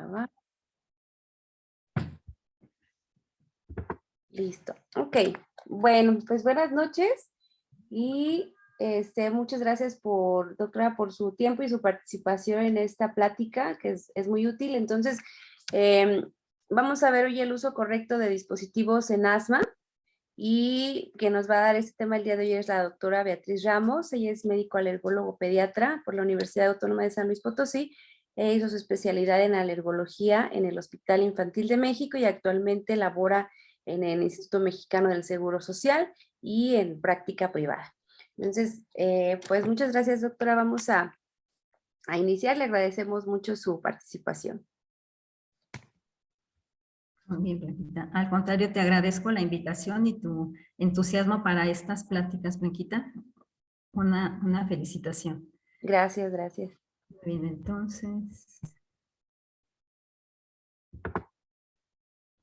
grabar. Listo. Ok. Bueno, pues buenas noches y muchas gracias doctora, por su tiempo y su participación en esta plática, que es muy útil. Entonces, vamos a ver hoy el uso correcto de dispositivos en asma, y que nos va a dar este tema el día de hoy es la doctora Beatriz Ramos. Ella es médico alergólogo pediatra por la Universidad Autónoma de San Luis Potosí. Hizo su especialidad en alergología en el Hospital Infantil de México y actualmente labora en el Instituto Mexicano del Seguro Social y en práctica privada. Entonces, pues muchas gracias, doctora. Vamos a iniciar. Le agradecemos mucho su participación. Muy bien, Blanquita. Al contrario, te agradezco la invitación y tu entusiasmo para estas pláticas, Blanquita. Una felicitación. Gracias, gracias. Bien, entonces.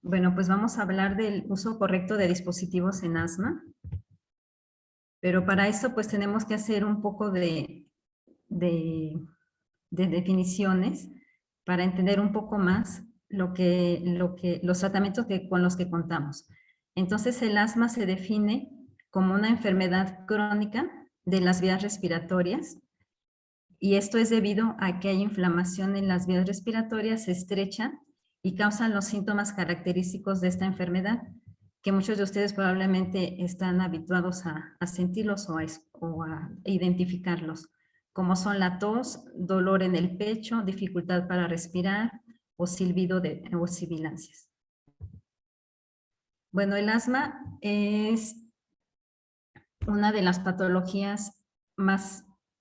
Bueno, pues vamos a hablar del uso correcto de dispositivos en asma. Pero para eso, pues tenemos que hacer un poco de definiciones para entender un poco más los tratamientos con los que contamos. Entonces, el asma se define como una enfermedad crónica de las vías respiratorias, y esto es debido a que hay inflamación en las vías respiratorias, se estrechan y causan los síntomas característicos de esta enfermedad, que muchos de ustedes probablemente están habituados a sentirlos o a identificarlos, como son la tos, dolor en el pecho, dificultad para respirar o silbido o sibilancias. Bueno, el asma es una de las patologías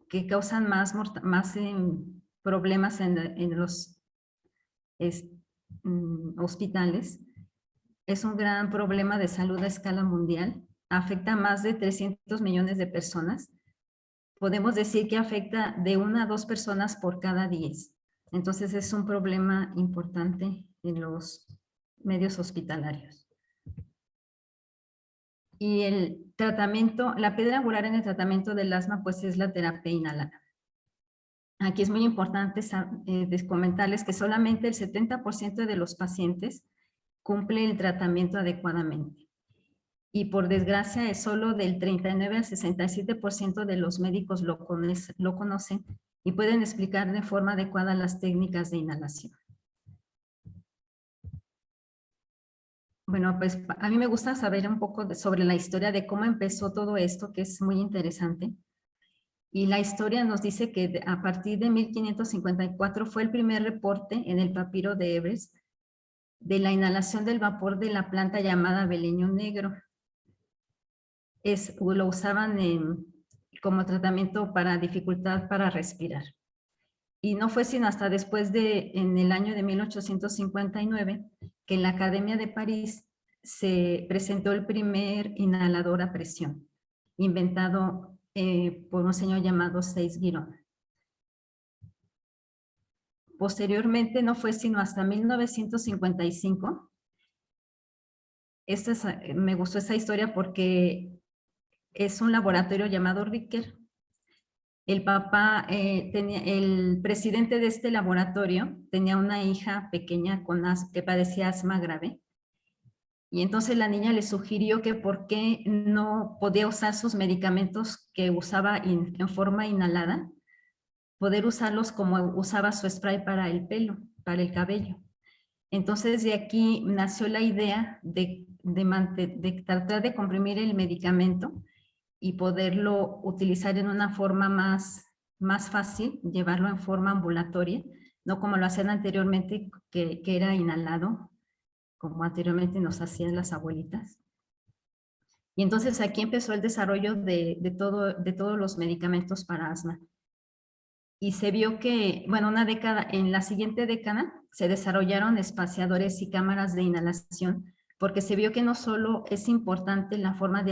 que causan más problemas en los hospitales. Es un gran problema de salud a escala mundial. Afecta a más de 300 millones de personas. Podemos decir que afecta de 1 a 2 personas por cada 10. Entonces es un problema importante en los medios hospitalarios. Y el tratamiento, la piedra angular en el tratamiento del asma, pues es la terapia inhalada. Aquí es muy importante comentarles que solamente el 70% de los pacientes cumple el tratamiento adecuadamente. Y por desgracia es solo del 39 al 67% de los médicos lo conocen y pueden explicar de forma adecuada las técnicas de inhalación. Bueno, pues a mí me gusta saber un poco sobre la historia de cómo empezó todo esto, que es muy interesante. Y la historia nos dice que a partir de 1554 fue el primer reporte en el papiro de Everest de la inhalación del vapor de la planta llamada beleño negro. Lo usaban como tratamiento para dificultad para respirar. Y no fue sino hasta después en el año de 1859, que en la Academia de París se presentó el primer inhalador a presión, inventado por un señor llamado Seyss-Guiron. Posteriormente, no fue sino hasta 1955. Me gustó esta historia porque es un laboratorio llamado Ricker. El presidente de este laboratorio tenía una hija pequeña que padecía asma grave, y entonces la niña le sugirió que por qué no podía usar sus medicamentos que usaba en forma inhalada, poder usarlos como usaba su spray para el pelo, para el cabello. Entonces de aquí nació la idea de tratar de comprimir el medicamento y poderlo utilizar en una forma más fácil, llevarlo en forma ambulatoria, no como lo hacían anteriormente, que era inhalado, como anteriormente nos hacían las abuelitas. Y entonces aquí empezó el desarrollo de todos los medicamentos para asma. Y se vio que, bueno, en la siguiente década se desarrollaron espaciadores y cámaras de inhalación, porque se vio que no solo es importante la forma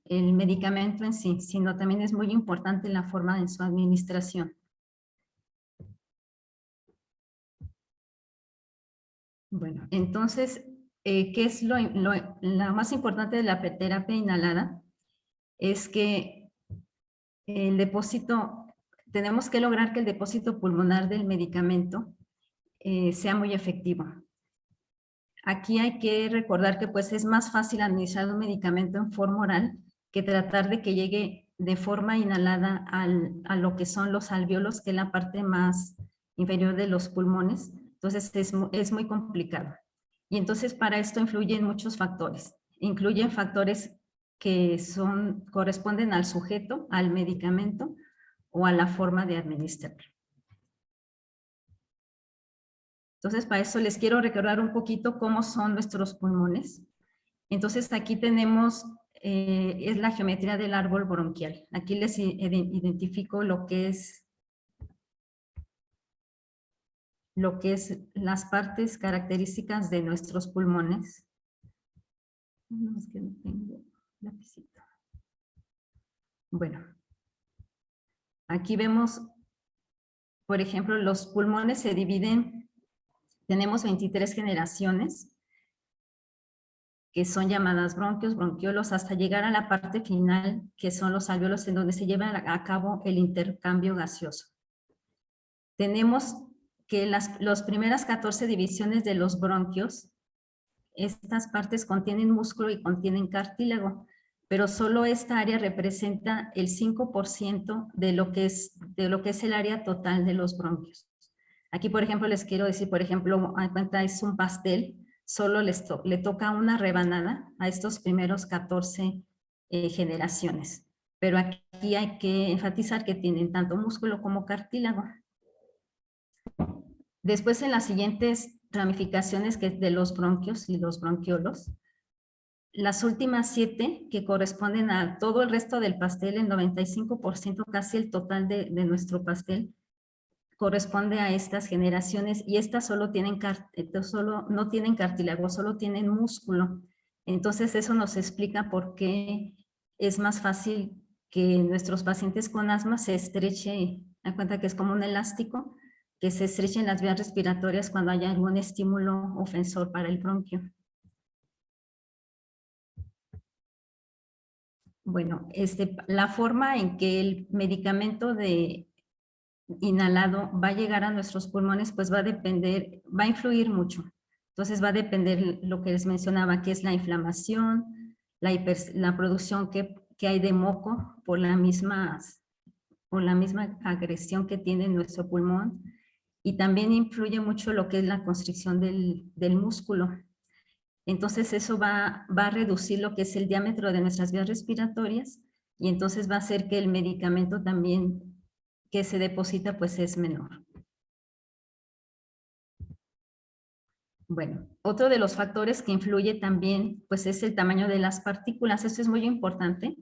el medicamento en sí, sino también es muy importante la forma en su administración. Bueno, entonces, ¿qué es lo más importante de la terapia inhalada? Es que tenemos que lograr que el depósito pulmonar del medicamento sea muy efectivo. Aquí hay que recordar que pues es más fácil administrar un medicamento en forma oral que tratar de que llegue de forma inhalada a lo que son los alvéolos, que es la parte más inferior de los pulmones. Entonces es muy complicado. Y entonces para esto influyen muchos factores. Incluyen factores que corresponden al sujeto, al medicamento o a la forma de administrarlo. Entonces, para eso les quiero recordar un poquito cómo son nuestros pulmones. Entonces, aquí tenemos, es la geometría del árbol bronquial. Aquí les identifico lo que es las partes características de nuestros pulmones. No, es que no tengo lapicito. Bueno, aquí vemos, por ejemplo, los pulmones se dividen, tenemos 23 generaciones, que son llamadas bronquios, bronquiolos, hasta llegar a la parte final, que son los alvéolos, en donde se lleva a cabo el intercambio gaseoso. Tenemos que las primeras 14 divisiones de los bronquios, estas partes contienen músculo y contienen cartílago, pero solo esta área representa el 5% de lo que es el área total de los bronquios. Aquí, por ejemplo, les quiero decir, por ejemplo, a cuenta es un pastel, solo le toca una rebanada a estos primeros 14 generaciones. Pero aquí hay que enfatizar que tienen tanto músculo como cartílago. Después, en las siguientes ramificaciones que de los bronquios y los bronquiolos, las últimas 7 que corresponden a todo el resto del pastel, el 95%, casi el total de nuestro pastel, corresponde a estas generaciones, y estas no tienen cartílago, solo tienen músculo. Entonces eso nos explica por qué es más fácil que nuestros pacientes con asma se estreche, da cuenta que es como un elástico, que se estrechen las vías respiratorias cuando haya algún estímulo ofensor para el bronquio. Bueno, la forma en que el medicamento inhalado va a llegar a nuestros pulmones, pues va a influir mucho. Entonces va a depender lo que les mencionaba, que es la inflamación, la producción que hay de moco por la misma agresión que tiene nuestro pulmón, y también influye mucho lo que es la constricción del músculo. Entonces eso va a reducir lo que es el diámetro de nuestras vías respiratorias, y entonces va a hacer que el medicamento también que se deposita pues es menor. Bueno, otro de los factores que influye también pues es el tamaño de las partículas. Esto es muy importante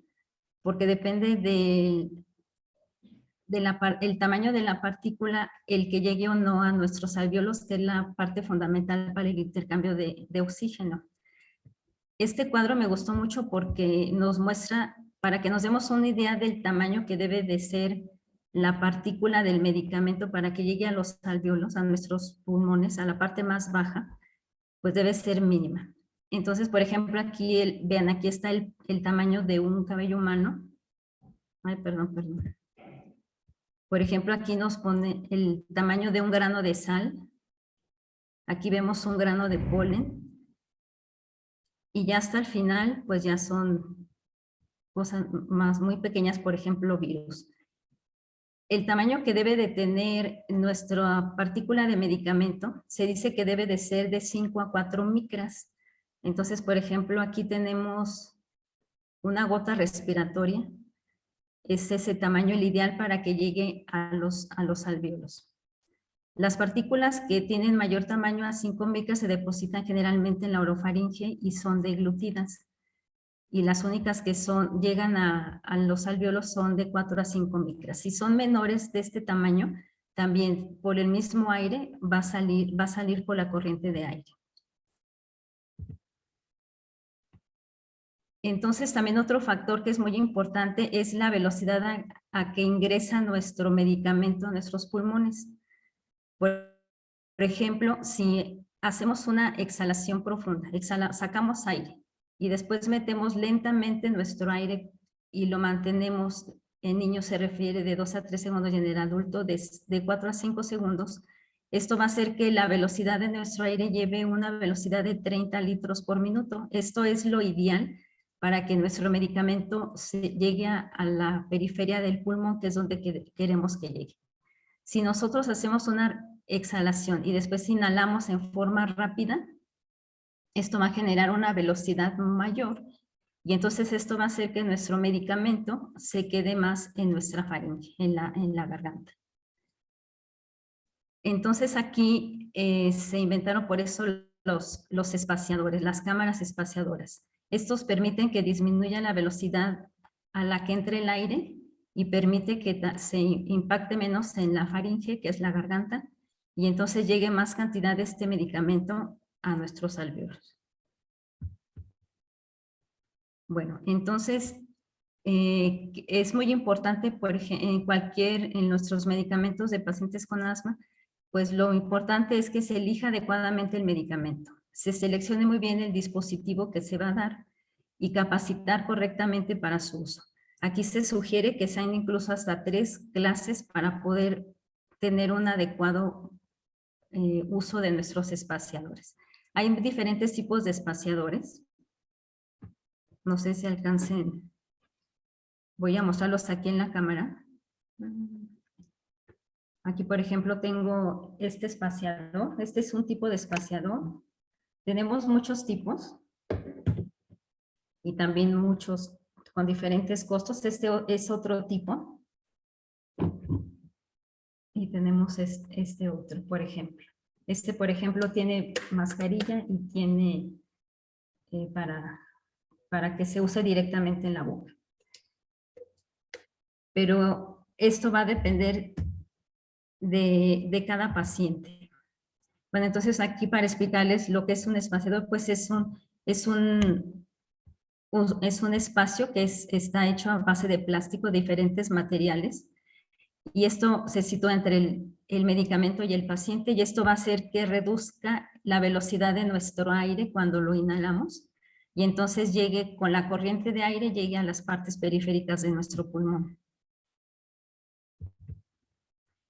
porque depende el tamaño de la partícula, el que llegue o no a nuestros alvéolos, que es la parte fundamental para el intercambio de oxígeno. Este cuadro me gustó mucho porque nos muestra, para que nos demos una idea del tamaño que debe de ser la partícula del medicamento para que llegue a los alvéolos, a nuestros pulmones, a la parte más baja, pues debe ser mínima. Entonces, por ejemplo, aquí, vean, aquí está el tamaño de un cabello humano. Ay, perdón. Por ejemplo, aquí nos pone el tamaño de un grano de sal. Aquí vemos un grano de polen. Y ya hasta el final, pues ya son cosas muy pequeñas, por ejemplo, virus. El tamaño que debe de tener nuestra partícula de medicamento se dice que debe de ser de 5 a 4 micras. Entonces, por ejemplo, aquí tenemos una gota respiratoria. Es ese tamaño el ideal para que llegue a los alvéolos. Las partículas que tienen mayor tamaño a 5 micras se depositan generalmente en la orofaringe y son deglutidas. Y las únicas que llegan a los alvéolos son de 4 a 5 micras. Si son menores de este tamaño, también por el mismo aire va a salir por la corriente de aire. Entonces, también otro factor que es muy importante es la velocidad a que ingresa nuestro medicamento a nuestros pulmones. Por ejemplo, si hacemos una exhalación profunda, sacamos aire y después metemos lentamente nuestro aire y lo mantenemos, en niños se refiere de 2 a 3 segundos y en el adulto de 4 a 5 segundos, Esto va a hacer que la velocidad de nuestro aire lleve una velocidad de 30 litros por minuto. Esto es lo ideal para que nuestro medicamento llegue a la periferia del pulmón, que es donde queremos que llegue. Si nosotros hacemos una exhalación y después inhalamos en forma rápida, esto va a generar una velocidad mayor y entonces esto va a hacer que nuestro medicamento se quede más en nuestra faringe, en la garganta. Entonces aquí se inventaron por eso los espaciadores, las cámaras espaciadoras. Estos permiten que disminuya la velocidad a la que entre el aire y permite que se impacte menos en la faringe, que es la garganta, y entonces llegue más cantidad de este medicamento a nuestros alvéolos. Bueno, entonces es muy importante, por ejemplo, en nuestros medicamentos de pacientes con asma, pues lo importante es que se elija adecuadamente el medicamento, se seleccione muy bien el dispositivo que se va a dar y capacitar correctamente para su uso. Aquí se sugiere que sean incluso hasta 3 clases para poder tener un adecuado uso de nuestros espaciadores. Hay diferentes tipos de espaciadores. No sé si alcancen. Voy a mostrarlos aquí en la cámara. Aquí, por ejemplo, tengo este espaciador. Este es un tipo de espaciador. Tenemos muchos tipos y también muchos con diferentes costos. Este es otro tipo. Y tenemos este otro, por ejemplo. Este, por ejemplo, tiene mascarilla y tiene para que se use directamente en la boca. Pero esto va a depender de cada paciente. Bueno, entonces aquí para explicarles lo que es un espaciador, pues es un espacio que está hecho a base de plástico, diferentes materiales, y esto se sitúa entre el medicamento y el paciente, y esto va a hacer que reduzca la velocidad de nuestro aire cuando lo inhalamos, y entonces llegue con la corriente de aire, llegue a las partes periféricas de nuestro pulmón.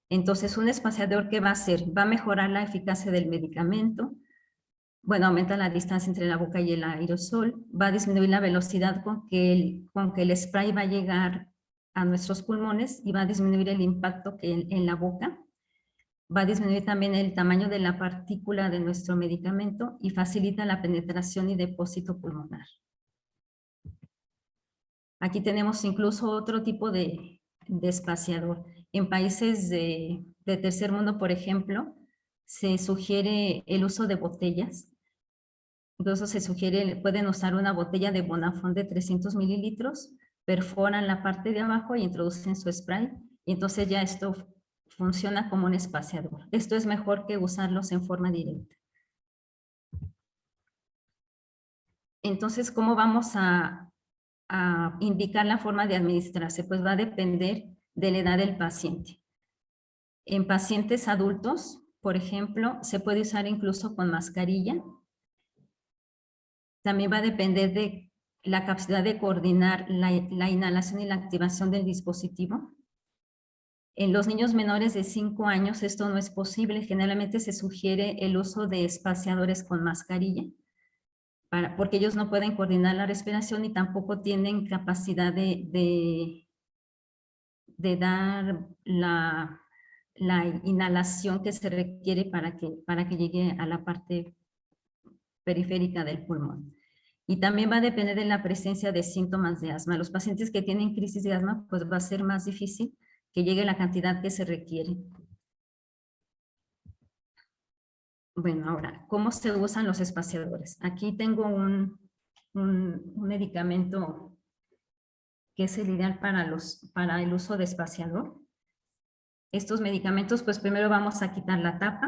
Entonces, un espaciador, ¿qué va a hacer? Va a mejorar la eficacia del medicamento, bueno, aumenta la distancia entre la boca y el aerosol, va a disminuir la velocidad con que el spray va a llegar a nuestros pulmones y va a disminuir el impacto en la boca, va a disminuir también el tamaño de la partícula de nuestro medicamento y facilita la penetración y depósito pulmonar. Aquí tenemos incluso otro tipo de espaciador. En países de tercer mundo, por ejemplo, se sugiere el uso de botellas. Incluso se sugiere, pueden usar una botella de Bonafont de 300 mililitros, perforan la parte de abajo y introducen su spray, y entonces ya esto funciona como un espaciador. Esto es mejor que usarlos en forma directa. Entonces, ¿cómo vamos a indicar la forma de administrarse? Pues va a depender de la edad del paciente. En pacientes adultos, por ejemplo, se puede usar incluso con mascarilla. También va a depender de la capacidad de coordinar la inhalación y la activación del dispositivo. En los niños menores de 5 años esto no es posible. Generalmente se sugiere el uso de espaciadores con mascarilla, porque ellos no pueden coordinar la respiración y tampoco tienen capacidad de dar la inhalación que se requiere para que llegue a la parte periférica del pulmón. Y también va a depender de la presencia de síntomas de asma. Los pacientes que tienen crisis de asma, pues va a ser más difícil que llegue la cantidad que se requiere. Bueno, ahora, ¿cómo se usan los espaciadores? Aquí tengo un medicamento que es el ideal para el uso de espaciador. Estos medicamentos, pues primero vamos a quitar la tapa.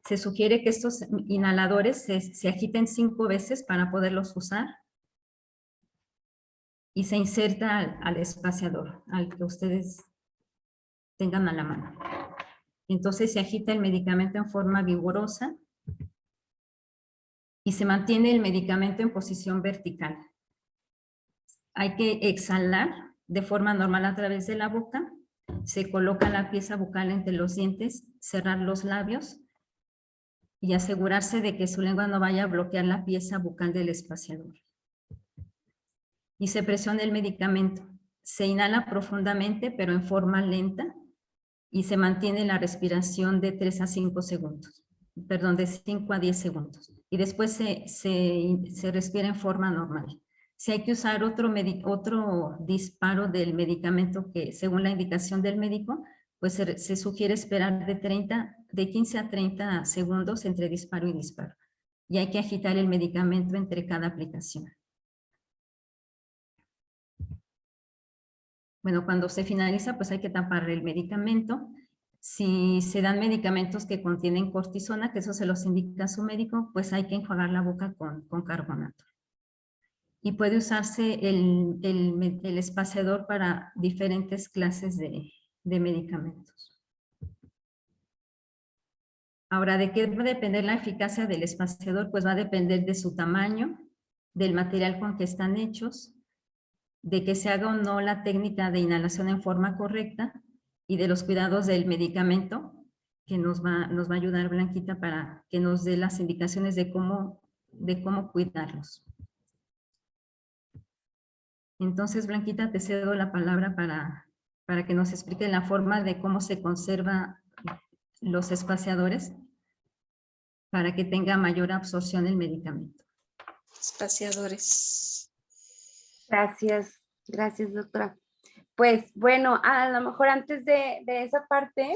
Se sugiere que estos inhaladores se agiten 5 veces para poderlos usar. Y se inserta al espaciador, al que ustedes tengan a la mano. Entonces se agita el medicamento en forma vigorosa y se mantiene el medicamento en posición vertical. Hay que exhalar de forma normal a través de la boca Se coloca la pieza bucal entre los dientes, cerrar los labios y asegurarse de que su lengua no vaya a bloquear la pieza bucal del espaciador. Y se presiona el medicamento. Se inhala profundamente, pero en forma lenta, y se mantiene la respiración de 3 a 5 segundos. Perdón, de 5 a 10 segundos. Y después se respira en forma normal. Si hay que usar otro disparo del medicamento que según la indicación del médico, pues se sugiere esperar de 15 a 30 segundos entre disparo y disparo. Y hay que agitar el medicamento entre cada aplicación. Bueno, cuando se finaliza, pues hay que tapar el medicamento. Si se dan medicamentos que contienen cortisona, que eso se los indica su médico, pues hay que enjuagar la boca con carbonato. Y puede usarse el espaciador para diferentes clases de medicamentos. Ahora, ¿de qué va a depender la eficacia del espaciador? Pues va a depender de su tamaño, del material con que están hechos, de que se haga o no la técnica de inhalación en forma correcta y de los cuidados del medicamento, que nos va a ayudar Blanquita para que nos dé las indicaciones de cómo cuidarlos. Entonces, Blanquita, te cedo la palabra para que nos explique la forma de cómo se conserva los espaciadores para que tenga mayor absorción el medicamento. Espaciadores. Gracias, gracias, doctora. Pues bueno, a lo mejor antes de esa parte,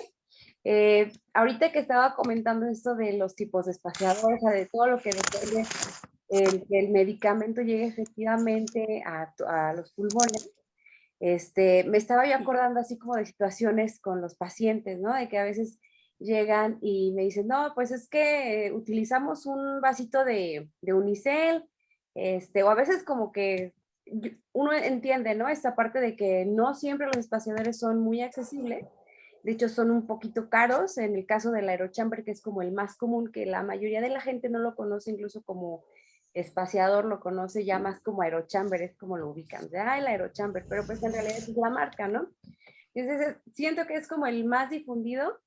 ahorita que estaba comentando esto de los tipos de espaciadores, o sea, de todo lo que depende que el medicamento llegue efectivamente a los pulmones, me estaba yo acordando así como de situaciones con los pacientes, ¿no? De que a veces llegan y me dicen, no, pues es que utilizamos un vasito de unicel, o a veces como que uno entiende, ¿no? Esta parte de que no siempre los espaciadores son muy accesibles, de hecho son un poquito caros, en el caso del aerochamber, que es como el más común, que la mayoría de la gente no lo conoce incluso como espaciador, lo conoce ya más como aerochamber, es como lo ubican, de, el aerochamber, pero pues en realidad es la marca, ¿no? Entonces siento que es como el más difundido,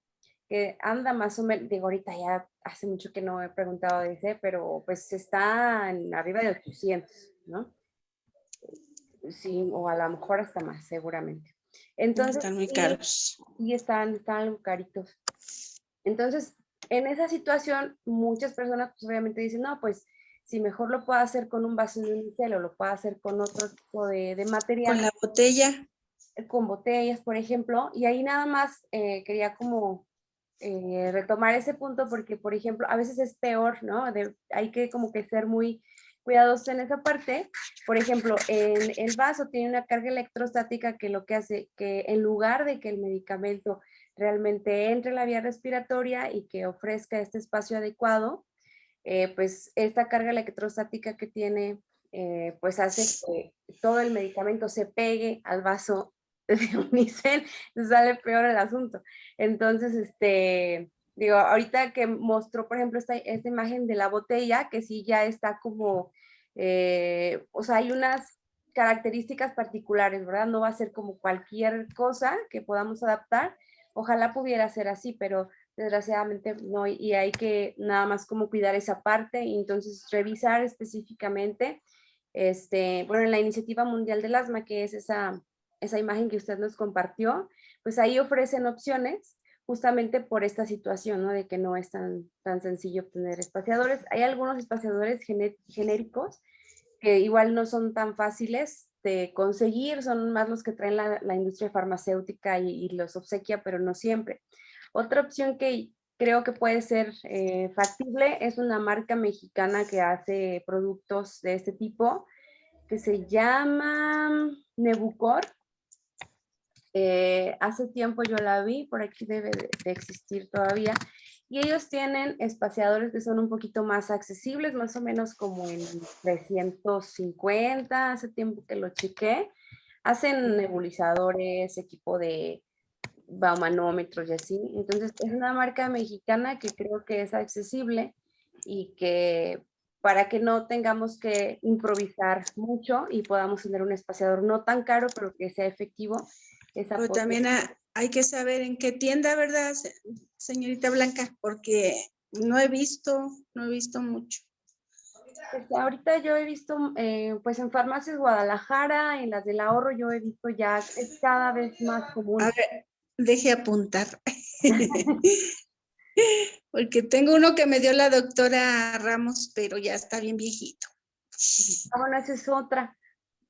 que anda más o menos, digo, ahorita ya hace mucho que no he preguntado de ese, pero pues está arriba de 800, ¿no? Sí, o a lo mejor hasta más, seguramente. Entonces, están muy caros. Y están algo caritos. Entonces, en esa situación, muchas personas pues obviamente dicen, no, pues si mejor lo puedo hacer con un vaso de unicel o lo puedo hacer con otro tipo de material. Con la botella. Con botellas, por ejemplo. Y ahí nada más quería como retomar ese punto porque, por ejemplo, a veces es peor, ¿no? Hay que como que ser muy cuidadosos en esa parte. Por ejemplo, el vaso tiene una carga electrostática que lo que hace que en lugar de que el medicamento realmente entre en la vía respiratoria y que ofrezca este espacio adecuado, pues esta carga electrostática que tiene, pues hace que todo el medicamento se pegue al vaso de unicel, sale peor el asunto. Entonces, digo, ahorita que mostró, por ejemplo, esta imagen de la botella, que sí ya está como, o sea, hay unas características particulares, ¿verdad? No va a ser como cualquier cosa que podamos adaptar. Ojalá pudiera ser así, pero desgraciadamente no, y hay que nada más como cuidar esa parte y entonces revisar específicamente, bueno, en la Iniciativa Mundial del Asma, que es esa imagen que usted nos compartió, pues ahí ofrecen opciones justamente por esta situación, ¿no? De que no es tan sencillo obtener espaciadores. Hay algunos espaciadores genéricos que igual no son tan fáciles de conseguir, son más los que traen la industria farmacéutica y los obsequia, pero no siempre. Otra opción que creo que puede ser factible es una marca mexicana que hace productos de este tipo, que se llama Nebucor. Hace tiempo yo la vi, por aquí debe de existir todavía, y ellos tienen espaciadores que son un poquito más accesibles, más o menos como en 350, hace tiempo que lo chequé. Hacen nebulizadores, equipo de baumanómetros y así. Entonces es una marca mexicana que creo que es accesible y que para que no tengamos que improvisar mucho y podamos tener un espaciador no tan caro, pero que sea efectivo. Pero también hay que saber en qué tienda, ¿verdad, señorita Blanca? Porque no he visto mucho. Ahorita yo he visto, pues en Farmacias Guadalajara, en las del ahorro, yo he visto ya, es cada vez más común. A ver, deje apuntar. Porque tengo uno que me dio la doctora Ramos, pero ya está bien viejito. Bueno, esa es otra.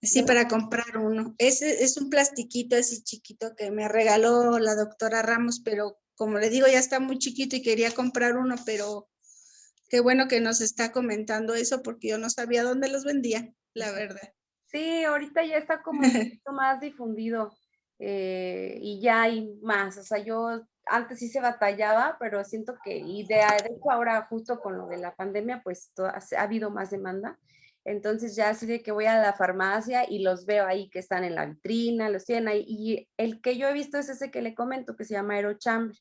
Sí, para comprar uno. Ese es un plastiquito así chiquito que me regaló la doctora Ramos, pero como le digo, ya está muy chiquito y quería comprar uno, pero qué bueno que nos está comentando eso porque yo no sabía dónde los vendía, la verdad. Sí, ahorita ya está como un poquito más difundido y ya hay más. O sea, yo antes sí se batallaba, pero siento que, y de hecho ahora justo con lo de la pandemia, pues ha habido más demanda. Entonces ya así de que voy a la farmacia y los veo ahí que están en la vitrina, los tienen ahí. Y el que yo he visto es ese que le comento, que se llama Aerochamber,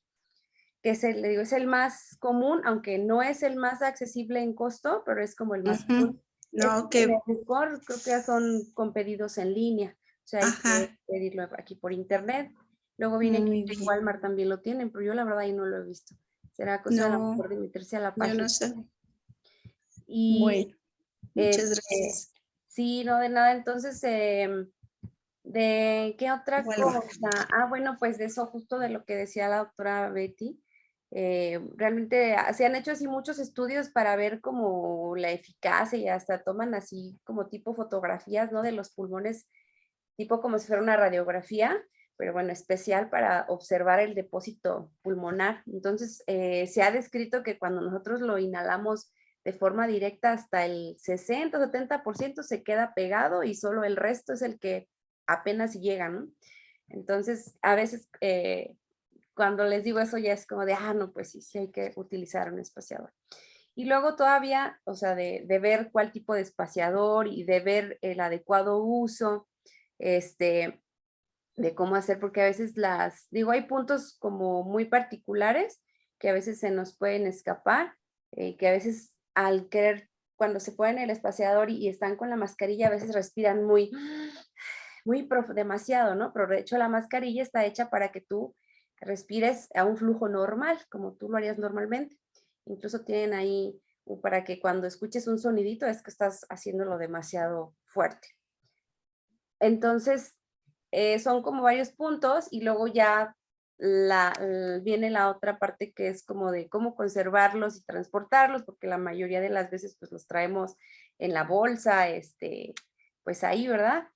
que es le digo, es el más común, aunque no es el más accesible en costo, pero es como el más común. No, En el que... Bucor creo que ya son con pedidos en línea, o sea, hay que Ajá, pedirlo aquí por internet. Luego viene muy que bien. Walmart también lo tienen, pero yo la verdad ahí no lo he visto. Será cosa a lo No, mejor de meterse a la yo página. no sé. Y Bueno, muchas gracias. sí, no de nada. Entonces, ¿de qué otra Bueno, cosa? Ah, bueno, pues de eso justo de lo que decía la doctora Betty. Realmente se han hecho así muchos estudios para ver como la eficacia y hasta toman así como tipo fotografías, ¿no? De los pulmones, tipo como si fuera una radiografía, pero bueno, especial para observar el depósito pulmonar. Entonces, se ha descrito que cuando nosotros lo inhalamos de forma directa hasta el 60-70% se queda pegado y solo el resto es el que apenas llega, ¿no? Entonces, a veces cuando les digo eso ya es como de, ah, no, pues sí, sí hay que utilizar un espaciador. Y luego todavía, o sea, de ver cuál tipo de espaciador y de ver el adecuado uso, este, de cómo hacer, porque a veces digo, hay puntos como muy particulares que a veces se nos pueden escapar, que a veces al querer, cuando se ponen el espaciador y están con la mascarilla, a veces respiran demasiado, ¿no? Pero de hecho la mascarilla está hecha para que tú respires a un flujo normal, como tú lo harías normalmente. Incluso tienen ahí para que cuando escuches un sonidito es que estás haciéndolo demasiado fuerte. Entonces, son como varios puntos y luego ya viene la otra parte que es como de cómo conservarlos y transportarlos, porque la mayoría de las veces pues los traemos en la bolsa, pues ahí, ¿verdad?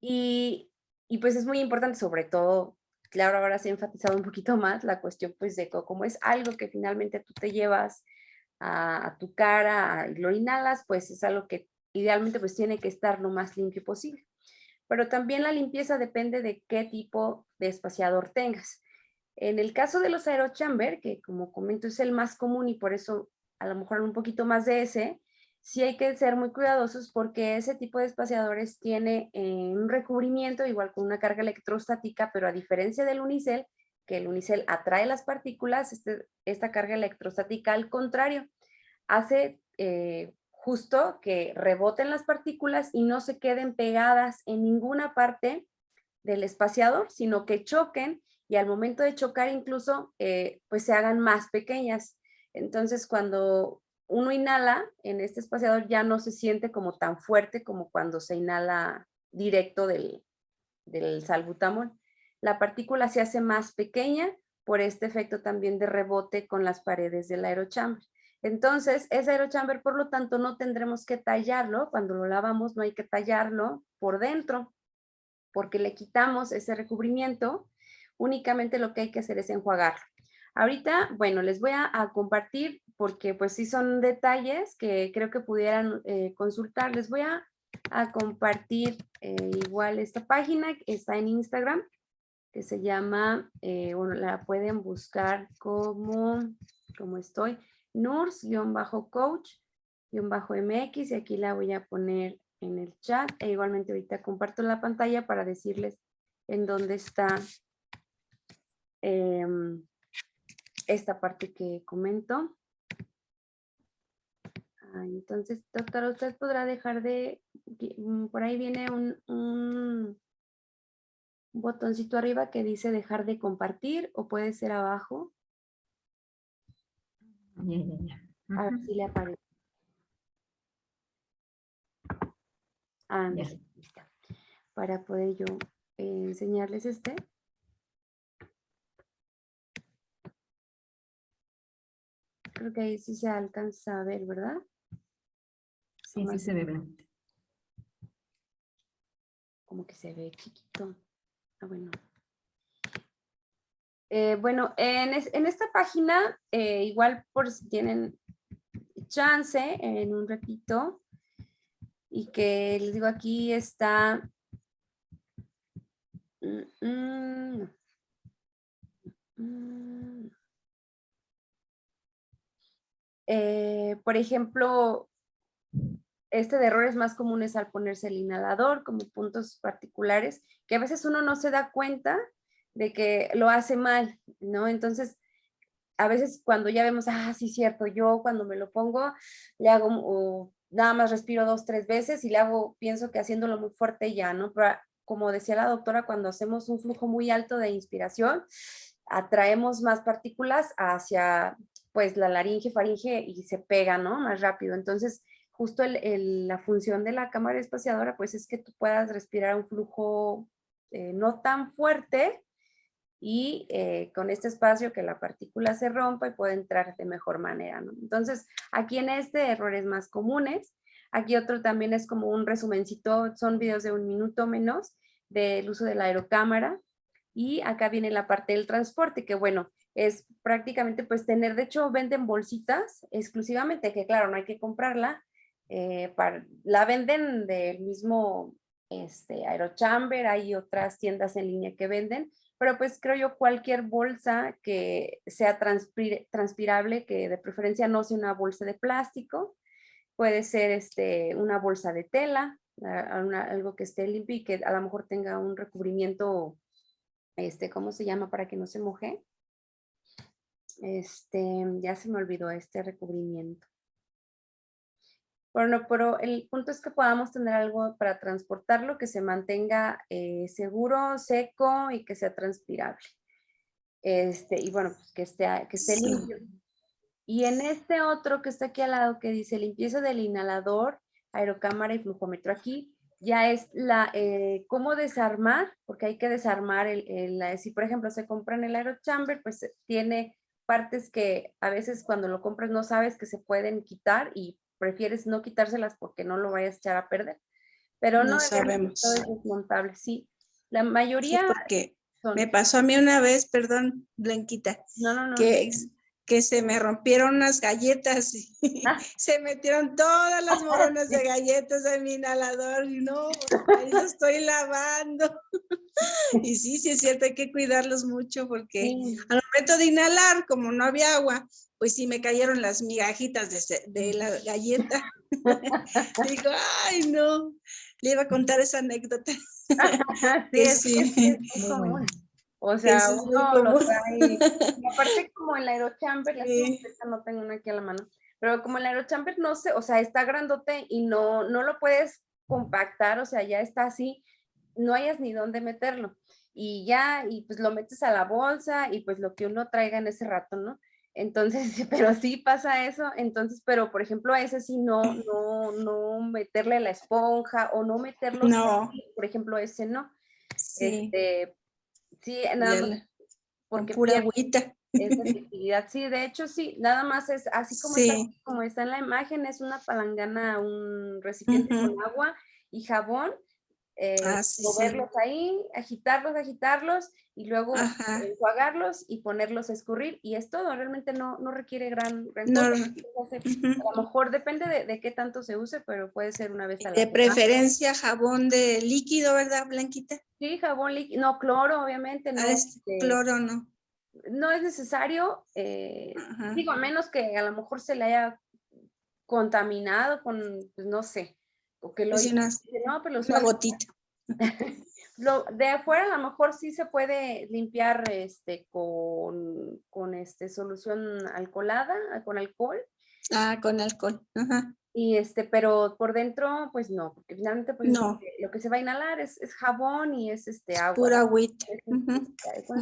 Y, pues es muy importante, sobre todo, claro, ahora se ha enfatizado un poquito más la cuestión pues de cómo es algo que finalmente tú te llevas a tu cara y lo inhalas, pues es algo que idealmente pues tiene que estar lo más limpio posible. Pero también la limpieza depende de qué tipo de espaciador tengas. En el caso de los aerochamber, que como comento es el más común y por eso a lo mejor un poquito más de ese, sí hay que ser muy cuidadosos porque ese tipo de espaciadores tiene un recubrimiento igual con una carga electrostática, pero a diferencia del unicel, que el unicel atrae las partículas, esta carga electrostática al contrario, hace justo que reboten las partículas y no se queden pegadas en ninguna parte del espaciador, sino que choquen y al momento de chocar incluso pues se hagan más pequeñas. Entonces cuando uno inhala en este espaciador ya no se siente como tan fuerte como cuando se inhala directo del salbutamol. La partícula se hace más pequeña por este efecto también de rebote con las paredes del aerochamber. Entonces, ese aerochamber, por lo tanto, no tendremos que tallarlo. Cuando lo lavamos, no hay que tallarlo por dentro, porque le quitamos ese recubrimiento. Únicamente lo que hay que hacer es enjuagarlo. Ahorita, bueno, les voy a compartir, porque pues sí son detalles que creo que pudieran consultar. Les voy a compartir igual esta página que está en Instagram, que se llama, bueno, la pueden buscar como estoy, nurs-coach-mx, y aquí la voy a poner en el chat, e igualmente ahorita comparto la pantalla para decirles en dónde está esta parte que comento. Entonces, doctora, usted podrá dejar de, por ahí viene un botoncito arriba que dice dejar de compartir o puede ser abajo. Ya. A ver si le aparece. Ah, Ya. ahí está. Para poder yo enseñarles este. Creo que ahí sí se alcanza a ver, ¿verdad? Sí, sí se ve bien. Como que se ve chiquito. Ah, bueno. Bueno, en esta página, igual por si tienen chance, en un ratito, y que les digo, aquí está... por ejemplo, de errores más comunes al ponerse el inhalador, como puntos particulares, que a veces uno no se da cuenta de que lo hace mal, ¿no? Entonces, a veces cuando ya vemos, sí, cierto, yo cuando me lo pongo, le hago, o nada más respiro 2, 3 veces y le hago, pienso que haciéndolo muy fuerte ya, ¿no? Pero como decía la doctora, cuando hacemos un flujo muy alto de inspiración, atraemos más partículas hacia, pues, la laringe, faringe y se pega, ¿no? Más rápido. Entonces, justo la función de la cámara espaciadora, pues, es que tú puedas respirar un flujo no tan fuerte, y con este espacio que la partícula se rompa y puede entrar de mejor manera, ¿no? Entonces, aquí en errores más comunes, aquí otro también es como un resumencito, son videos de 1 minuto menos del uso de la aerocámara, y acá viene la parte del transporte, que bueno, es prácticamente pues tener, de hecho venden bolsitas exclusivamente, que claro, no hay que comprarla, la venden del mismo Aerochamber, hay otras tiendas en línea que venden, pero pues creo yo cualquier bolsa que sea transpirable, que de preferencia no sea una bolsa de plástico, puede ser una bolsa de tela, algo que esté limpio y que a lo mejor tenga un recubrimiento, ¿cómo se llama para que no se moje? Ya se me olvidó este recubrimiento. Bueno, pero el punto es que podamos tener algo para transportarlo que se mantenga seguro, seco y que sea transpirable. Y bueno, pues que esté Sí. limpio. Y en este otro que está aquí al lado que dice limpieza del inhalador, aerocámara y flujómetro, aquí ya es cómo desarmar, porque hay que desarmar si por ejemplo se compra en el aerochamber, pues tiene partes que a veces cuando lo compras no sabes que se pueden quitar y prefieres no quitárselas porque no lo vayas a echar a perder. Pero No no, en realidad sabemos. todo es desmontable, sí. La Sí, mayoría porque son... me pasó a mí una vez, perdón, Blanquita, No. que se me rompieron unas galletas y se metieron todas las moronas de galletas en mi inhalador y no, ahí lo estoy lavando. Y sí, es cierto, hay que cuidarlos mucho porque Sí. al momento de inhalar, como no había agua, pues sí me cayeron las migajitas de la galleta. Digo, ay, no, le iba a contar esa anécdota. Sí, es Sí, muy común. Bueno. O que sea, sí es muy uno lo común. trae, y aparte como el aerochamber, Sí. no tengo una aquí a la mano, pero como el aerochamber no sé, o sea, está grandote y no lo puedes compactar, o sea, ya está así, no hayas ni dónde meterlo. Y ya, y pues lo metes a la bolsa y pues lo que uno traiga en ese rato, ¿no? Entonces, pero sí pasa eso, entonces, pero por ejemplo, a ese sí no meterle la esponja o no meterlos, No, por ejemplo, ese no. sí, Sí, nada ya más con porque pura pierde agüita. esa efectividad. Sí, de hecho, sí, nada más es así Sí. como está en la imagen, es una palangana, un recipiente con Ujú. agua y jabón, Sí, sí. moverlos ahí, agitarlos y luego Ajá. enjuagarlos y ponerlos a escurrir y es todo, realmente no requiere gran No, cosa. ujú. A lo mejor depende de qué tanto se use, pero puede ser una vez a la De semana. preferencia jabón de líquido, ¿verdad, Blanquita? Sí, jabón líquido, no, cloro, obviamente, no, Cloro, no. no es necesario, Ajá. digo, a menos que a lo mejor se le haya contaminado con, pues no sé, o que lo Pues sí, no, pero una gotita. de afuera a lo mejor sí se puede limpiar con solución alcoholada, con alcohol, Con alcohol. Ajá. Y pero por dentro, pues no, porque finalmente pues No, lo que se va a inhalar es jabón y es agua. pura agüita. Es, Ujú.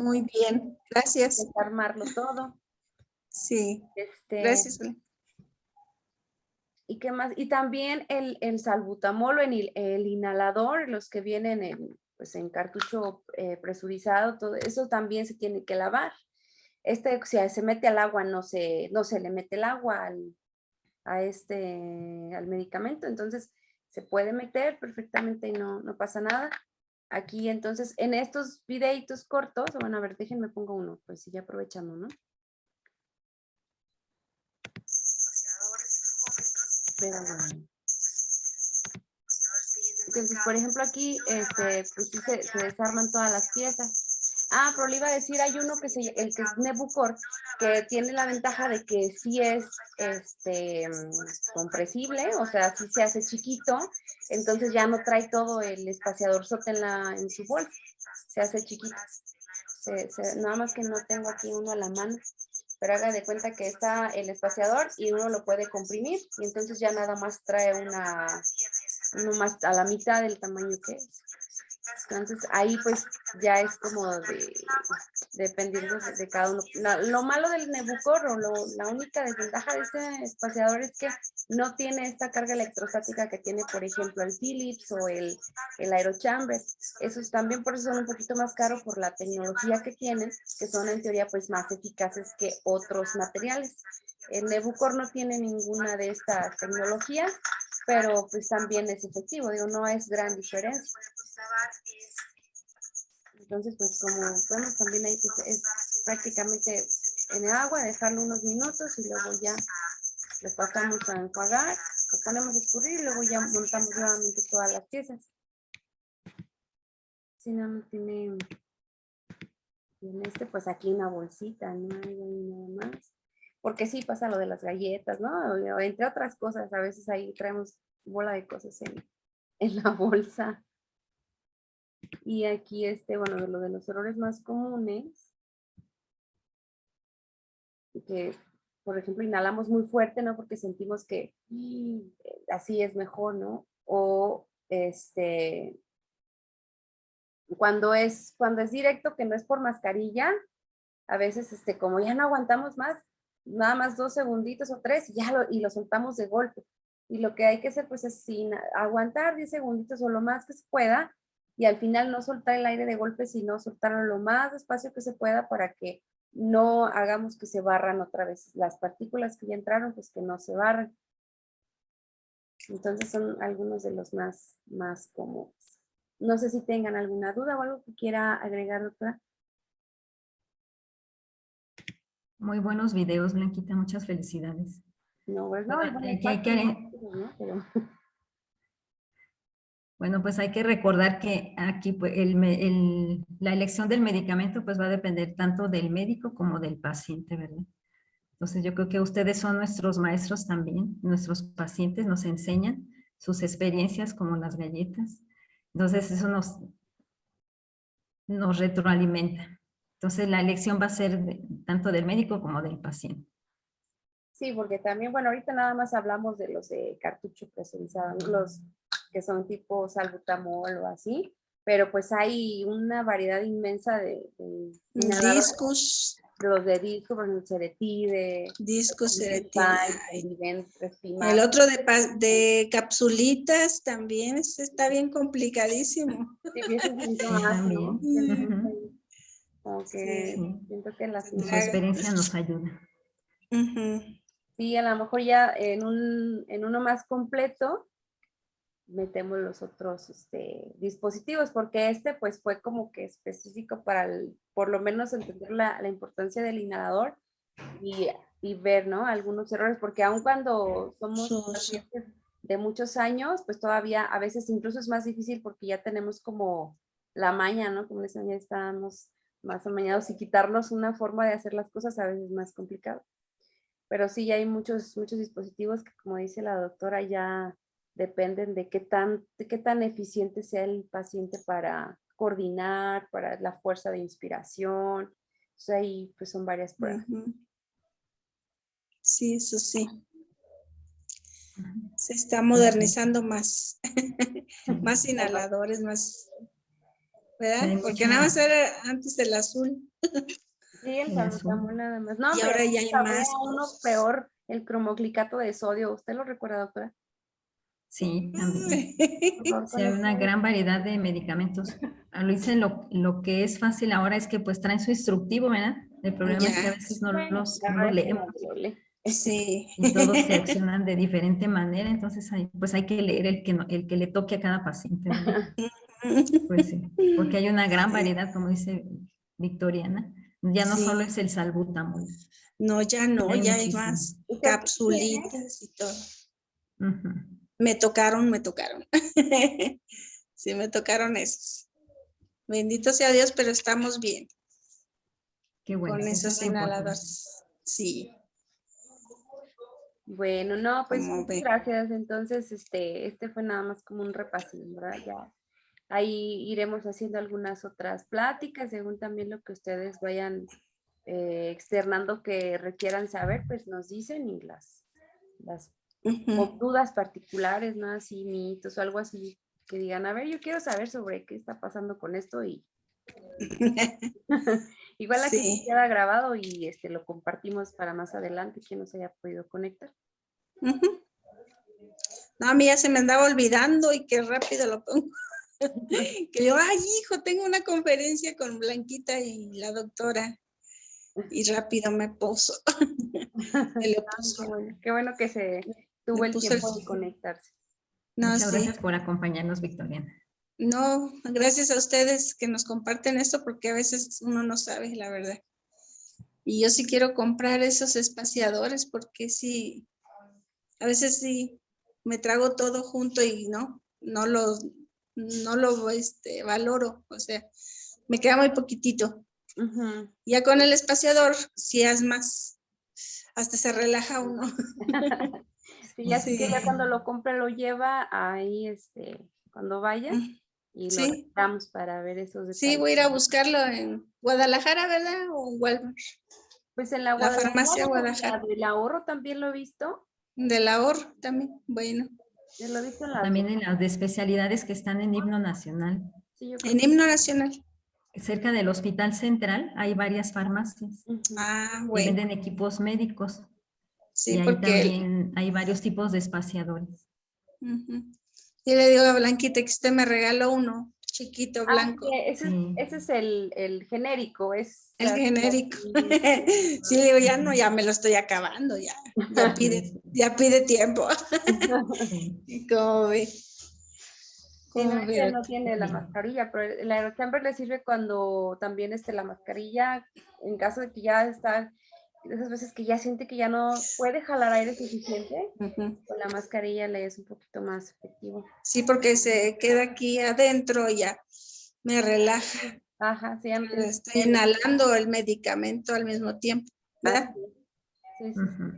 Muy bien, gracias. desarmarlo todo. Sí, Este, gracias. ¿Y qué más? Y también el salbutamol o el inhalador, los que vienen pues en cartucho presurizado, todo eso también se tiene que lavar. Si se mete al agua, no se le mete el agua al medicamento, entonces se puede meter perfectamente y no pasa nada. Aquí entonces, en estos videitos cortos, bueno, a ver, déjenme pongo uno, pues sí, ya aprovechando, ¿no? Pero bueno. Entonces, por ejemplo, aquí, pues sí se desarman todas las piezas. Ah, pero le iba a decir, hay uno el que es Nebucor, que tiene la ventaja de que sí es compresible, o sea, sí se hace chiquito, entonces ya no trae todo el espaciador sote en su bolsa, se hace chiquito. Nada más que no tengo aquí uno a la mano, pero haga de cuenta que está el espaciador y uno lo puede comprimir y entonces ya nada más trae uno más a la mitad del tamaño que es. Entonces ahí pues ya es como dependiendo de cada uno. Lo malo del Nebucor o la única desventaja de este espaciador es que no tiene esta carga electrostática que tiene, por ejemplo, el Philips o el Aerochamber. Esos también por eso son un poquito más caros por la tecnología que tienen, que son en teoría pues más eficaces que otros materiales. El Nebucor no tiene ninguna de estas tecnologías, pero pues también es efectivo, digo, no es gran diferencia. Entonces, pues como vemos también ahí pues, es prácticamente en el agua, dejarlo unos minutos y luego ya lo pasamos a enjuagar, lo ponemos a escurrir y luego ya montamos nuevamente todas las piezas. Si no tiene pues aquí una bolsita, no hay nada más. Porque sí pasa lo de las galletas, ¿no? Entre otras cosas, a veces ahí traemos bola de cosas en la bolsa. Y aquí, bueno, de lo de los errores más comunes, que, por ejemplo, inhalamos muy fuerte, ¿no? Porque sentimos que así es mejor, ¿no? O, cuando es directo, que no es por mascarilla, a veces, como ya no aguantamos más, nada más 2 segunditos o 3, y lo soltamos de golpe. Y lo que hay que hacer, pues, es aguantar 10 segunditos o lo más que se pueda, y al final no soltar el aire de golpe, sino soltarlo lo más despacio que se pueda para que no hagamos que se barran otra vez. Las partículas que ya entraron, pues que no se barren. Entonces son algunos de los más comunes. No sé si tengan alguna duda o algo que quiera agregar, doctora. Muy buenos videos, Blanquita, muchas felicidades. No, pues no, Bueno, pero... Bueno, pues hay que recordar que aquí pues, la elección del medicamento pues va a depender tanto del médico como del paciente, ¿verdad? Entonces yo creo que ustedes son nuestros maestros también, nuestros pacientes nos enseñan sus experiencias como las galletas. Entonces eso nos retroalimenta. Entonces la elección va a ser tanto del médico como del paciente. Sí, porque también, bueno, ahorita nada más hablamos de los de cartucho presurizado, los que son tipo salbutamol o así, pero pues hay una variedad inmensa de Discos. Los de disco, por ejemplo, Ceretide, Discos, Respimat. el otro de capsulitas también está bien complicadísimo. Sí, es un poquito más, ¿no? Como que siento que las su experiencia nos ayuda. Sí, a lo mejor ya en uno más completo metemos los otros dispositivos, porque pues fue como que específico para por lo menos entender la importancia del inhalador y ver, ¿no? Algunos errores, porque aun cuando somos pacientes de muchos años, pues todavía a veces incluso es más difícil porque ya tenemos como la maña, ¿no? Como dicen, ya estamos más amañados y quitarnos una forma de hacer las cosas a veces es más complicado. Pero sí, ya hay muchos dispositivos que, como dice la doctora, ya dependen de qué tan eficiente sea el paciente para coordinar, para la fuerza de inspiración. Entonces ahí pues son varias pruebas. Sí, eso sí. Se está modernizando más. Sí. Más inhaladores, más, ¿verdad? Sí, hay Porque mucha- nada más era antes el azul Sí, el El azul. salbutamol nada más. No, y pero ahora ya hay había más uno cosas. peor, el cromoglicato de sodio. ¿Usted lo recuerda, doctora? Sí, también. Por favor, Sí, con hay eso. una gran variedad de medicamentos. A Luisa, lo que es fácil ahora es que pues traen su instructivo, ¿verdad? El problema es que a Ya, veces no Bueno, los, la no verdad los es que leemos nadie lo lee. sí. y todos se accionan de diferente manera, entonces pues hay que leer el que le toque a cada paciente, ¿verdad? Pues sí, porque hay una gran Sí, variedad, como dice Victoriana. Ya no solo sí. es el salbutamol, No, ya no, hay ya hay muchísimo. más ¿Usted qué tiene? capsulitas y todo. Ujú. Me tocaron. Sí, me tocaron esos. Bendito sea Dios, pero estamos bien Qué bueno, con eso es esos lo importante. inhaladores. Sí, Bueno, no, pues como muchas ve. gracias. Entonces, este fue nada más como un repasín, ¿verdad? Ya ahí iremos haciendo algunas otras pláticas, según también lo que ustedes vayan externando que requieran saber, pues nos dicen y las o Ujú. dudas particulares, ¿no? Así mitos o algo así que digan, a ver, yo quiero saber sobre qué está pasando con esto y igual aquí se Sí. queda grabado y lo compartimos para más adelante, quien no se haya podido conectar. Ujú. No, a mí ya se me andaba olvidando y qué rápido lo pongo. Que yo, ay, hijo, tengo una conferencia con Blanquita y la doctora. Y rápido me puso. Me lo puso. Qué bueno que se tuvo Me el puso el... tiempo de conectarse. No, Muchas gracias sí. por acompañarnos, Victoriana. No, gracias a ustedes que nos comparten esto porque a veces uno no sabe la verdad. Y yo sí quiero comprar esos espaciadores porque sí, a veces sí me trago todo junto y no lo valoro. O sea, me queda muy poquitito. Ujú. Ya con el espaciador, si es más, hasta se relaja uno. Sí, así que Sí. ya cuando lo compre lo lleva ahí, cuando vaya y lo Sí, revisamos para ver esos sí, detalles. voy a ir a buscarlo en Guadalajara, ¿verdad? O en Walmart. Pues en la La Guadalajara, farmacia la Guadalajara. del ahorro también lo he visto. Del ahorro también. Bueno, Yo lo he visto en O las dos. también en las de especialidades que están en Himno Nacional. Sí, yo creo en que. Himno Nacional. Cerca del Hospital Central hay varias farmacias Ujú. Ah, que bueno. venden equipos médicos Sí, y ahí porque también hay varios tipos de espaciadores. ujú. Yo le digo a Blanquita que usted me regaló uno chiquito, Ah, blanco, sí, Sí. ese es el genérico, es el así, genérico. Sí, le digo, ya no, ya me lo estoy acabando, ya Sí, ya pide tiempo. sí. ¿Cómo ve? Sí, no, ¿Cómo ve? no tiene la Bien. mascarilla, pero el Aerochamber le sirve cuando también la mascarilla, en caso de que ya está, esas veces que ya siente que ya no puede jalar aire suficiente, Ujú. con la mascarilla le es un poquito más efectivo. Sí, porque se queda aquí adentro y ya me relaja. Ajá, sí, ya no tiene Estoy inhalando el medicamento al mismo tiempo, ¿verdad? así. Sí, sí, sí. Ujú.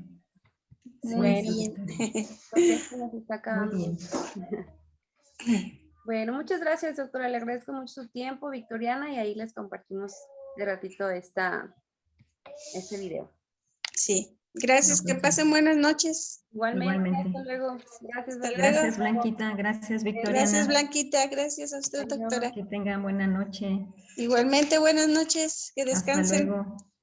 Sí, Muy así Bueno, bien. es. pues ya se nos está Muy acabando. bien. Bueno, muchas gracias, doctora. Le agradezco mucho su tiempo, Victoriana, y ahí les compartimos de ratito este video. Sí. No, Gracias, que pues, pasen buenas noches. Igualmente, igualmente. hasta luego. Gracias, Hasta doctora. luego. Gracias, Blanquita. Gracias, Gracias, Victoriana. Blanquita. Gracias a usted, Adiós. doctora. Que tengan buena noche. Igualmente, buenas noches. Que Hasta descansen. luego.